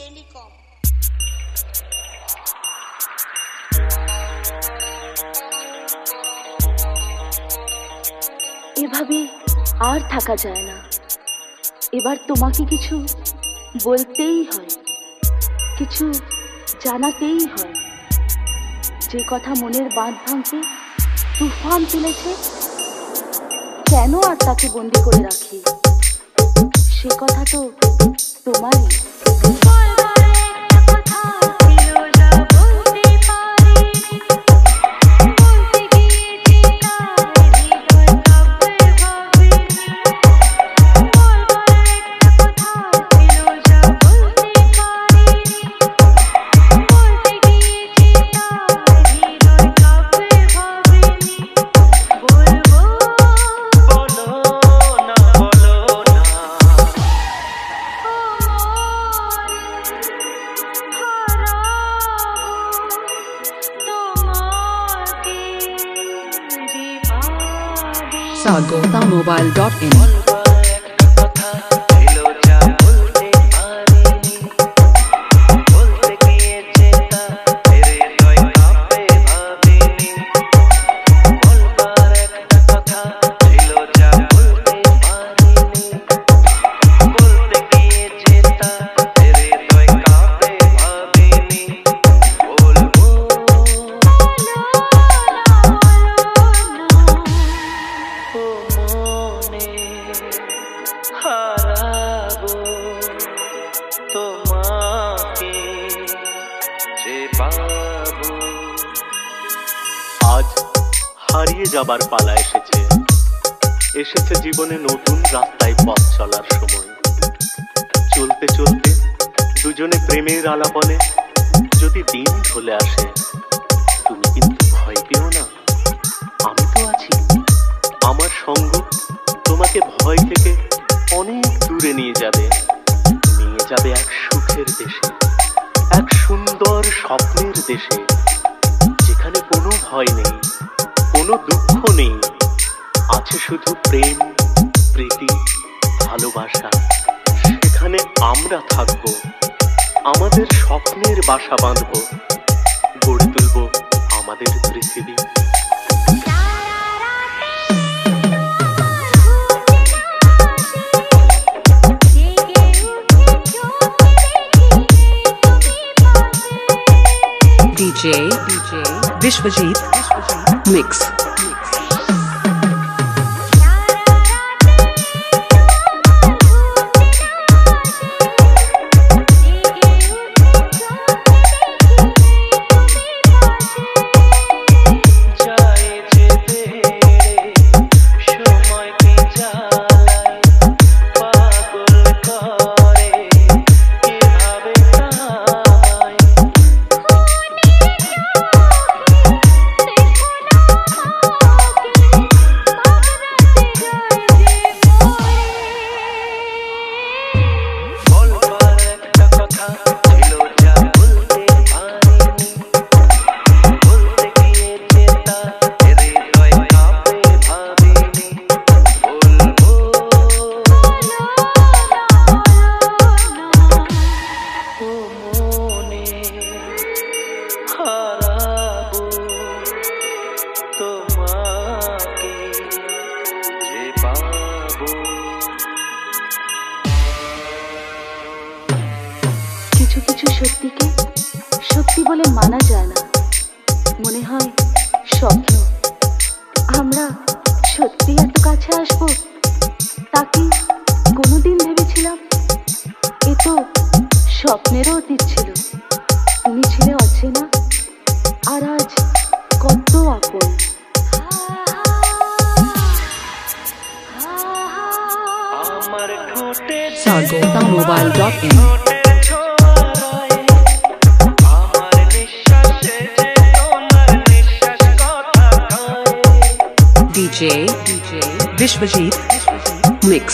Telecom. এভাবে আর থাকা যায় না। এবার তোমাকে কিছু বলতেই হয়, কিছু জানাতেই হয়। যে কথা মনের বাঁধ ভাঙতে তুফান তুলেছে, কেন আর তাকে বন্দি করে রাখি? সে কথা তো তোমারই। Sagothamobile.in আজ হারিয়ে যাবার পালা এসেছে, এসেছে জীবনে নতুন রাস্তায় পথ চলার সময়। চলতে চলতে দুজনে প্রেমের আলাপনে যদি দিন চলে আসে, তুমি কিন্তু ভয় পেও না, আমি তো আছি। আমার সঙ্গ তোমাকে ভয় থেকে অনেক দূরে নিয়ে যাবে এক সুখের দেশে, এক সুন্দর স্বপ্নের দেশে, যেখানে কোনো ভয় নেই, কোনো দুঃখ নেই, আছে শুধু প্রেম, প্রীতি, ভালোবাসা। সেখানে আমরা থাকব, আমাদের স্বপ্নের বাসা বাঁধব, গড়ে তুলব আমাদের পৃথিবী। DJ Vishwajit Mix. কিছু কিছু সত্যিকে সত্যি বলে মানা যায় না, মনে হয় স্বপ্ন। আমরা সত্যি এত কাছে আসবো তা কি কোনোদিন ভেবেছিলাম? এ তো স্বপ্নেরও অতীত ছিল। তুমি ছিলে অচেনা, আর আজ কত আপন। Sagothamobile.in DJ Vishwajit Mix.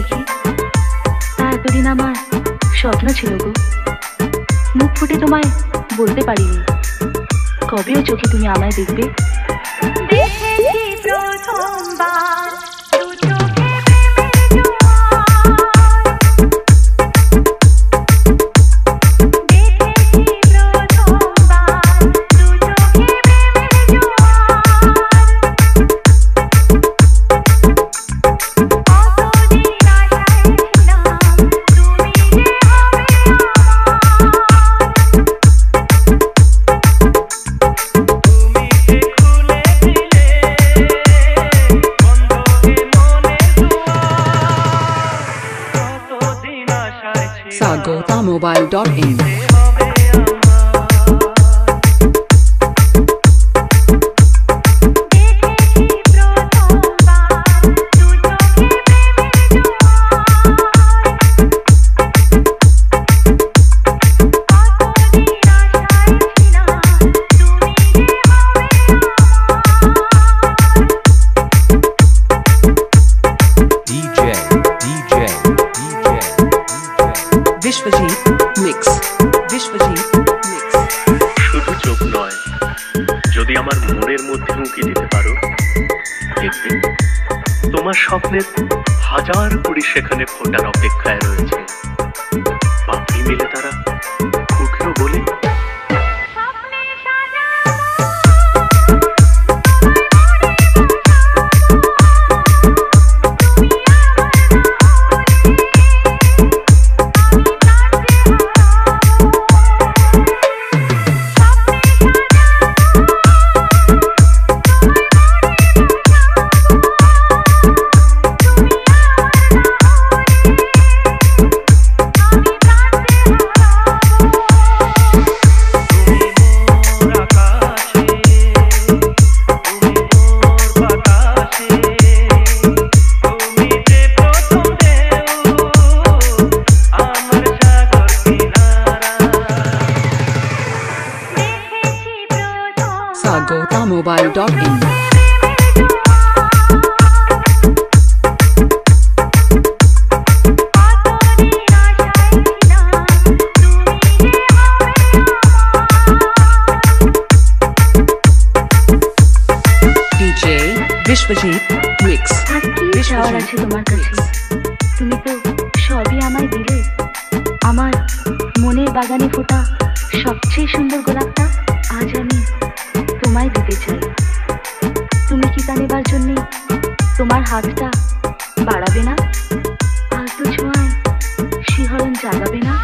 দেখি তা এতদিন আমার স্বপ্ন ছিল গো। মুখ ফুটে তোমায় বলতে পারিনি কবেও চোখে তুমি আমায় দেখবে। দেখেছি প্রথমবার sagotamobile.in Vishwajit Mix Vishwajit Mix শুধু চোখ নয়, যদি আমার মনের মধ্যে উঁকি দিতে পারো, দেখবে তোমার স্বপ্নের হাজার কুড়ি সেখানে ফোটার অপেক্ষায় রয়েছে। পাখি মিলে তারা ফুটলো বলে sagotamobile.in DJ Vishwajit Mix আর কি চাওয়ার আছে তোমার কাছে? তুমি তো সবই আমায় দিলে। আমার মনের বাগানে ফোটা সবচেয়ে সুন্দর গোলাপটা আজ আমি তোমায় দিতে চাই। তুমি কি তা নেবার জন্যে তোমার হাতটা বাড়াবে না? আলতো ছোঁয়ায় শিহরণ জাগাবে না?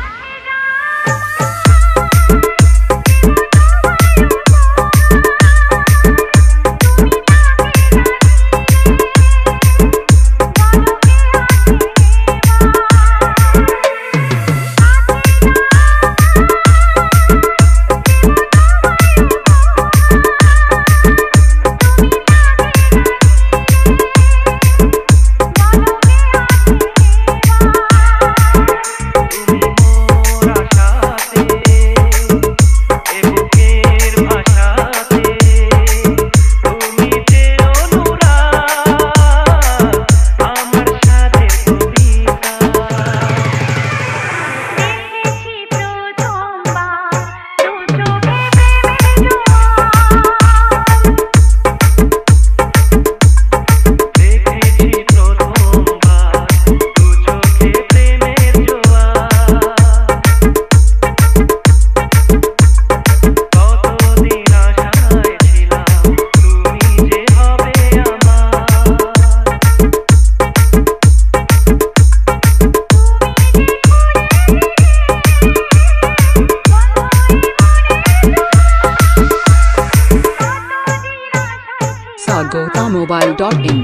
sagotamobile.in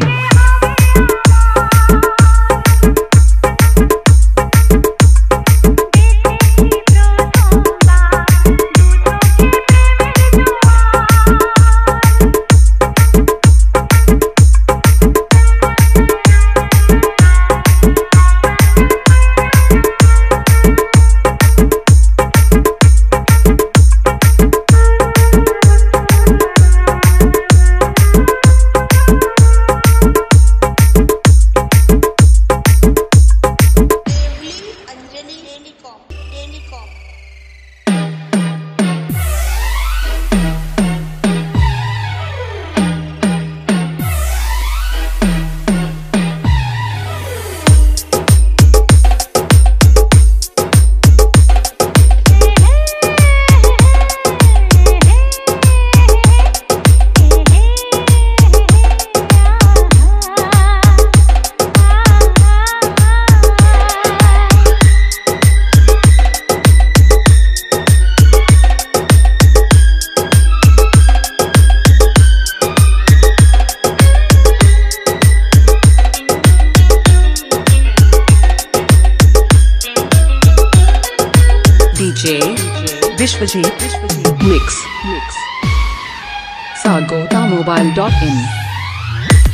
sagotamobile.in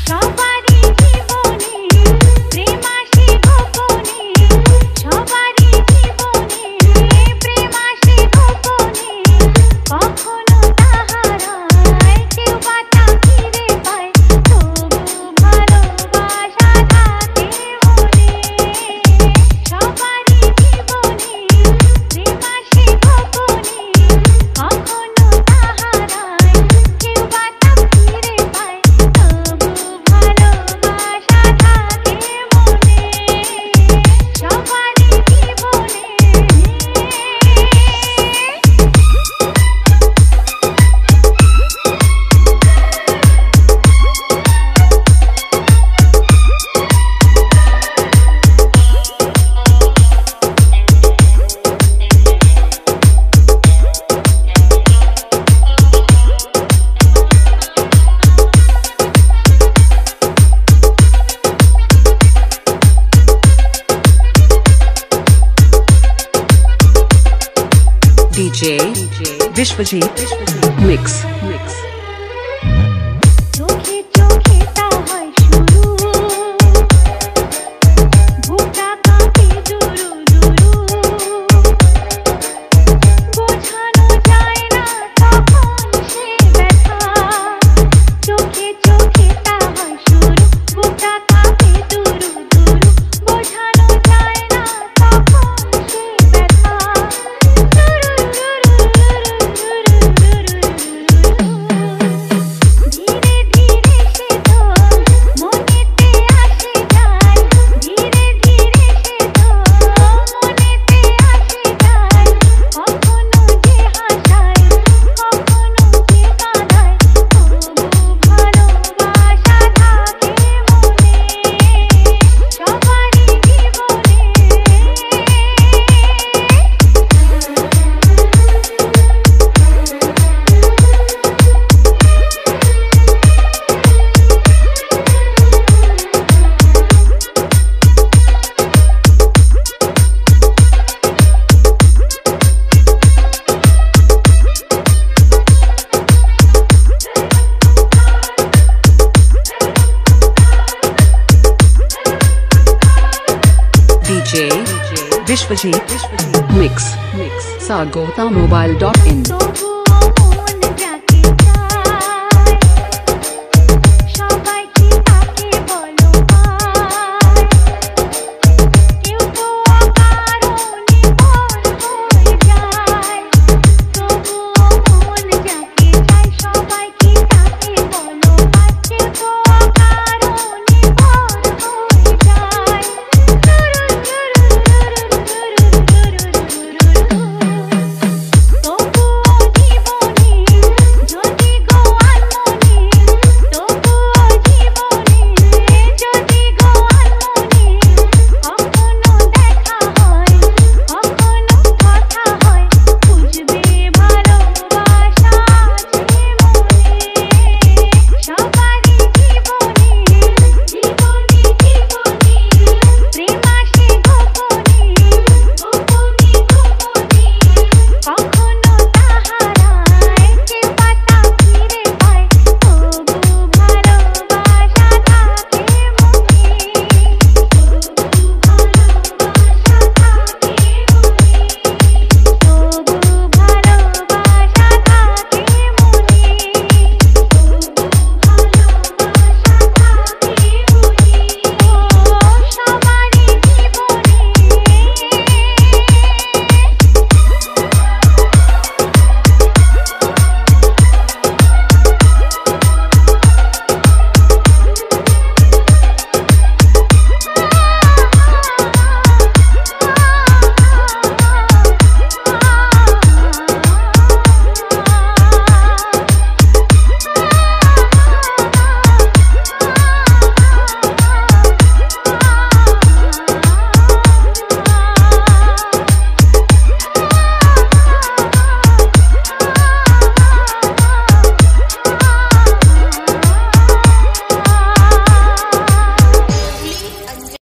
সবারই জীবনে প্রেম আসে গোপনে, সবারই জীবনে প্রেম আসে গোপনে, কখনো তাহারায় কেউ বা তা ফিরে পায়, তবু ভালোবাসা থাকে মনে। সবারই জীবনে প্রেম আসে গোপনে, কখনো তাহারায় কেউ বা তা ফিরে পায়, তবু ভালোবাসা থাকে মনে। সবারই জীবনে DJ Vishwajit Mix. চোখে চোখে তা হয় শুরু, বুকটা কাঁপে দুরু দুরু, বোঝানো যায় না তখন সে ব্যথা। চোখে চোখে তা হয় শুরু, বুকটা কাঁপে দুরু দুরু, বোঝানো যায় না তখন সে ব্যথা। ধীরে ধীরে সে তো মনেতে আসে যায়, ধীরে ধীরে সে তো মনেতে আসে যায়, কখনো যে হাসায়, কখনো যে কাঁদায়, তবু ভালোবাসা থাকে মনে। সবারই জীবনে DJ Vishwajit Mix. sagotamobile.in তবু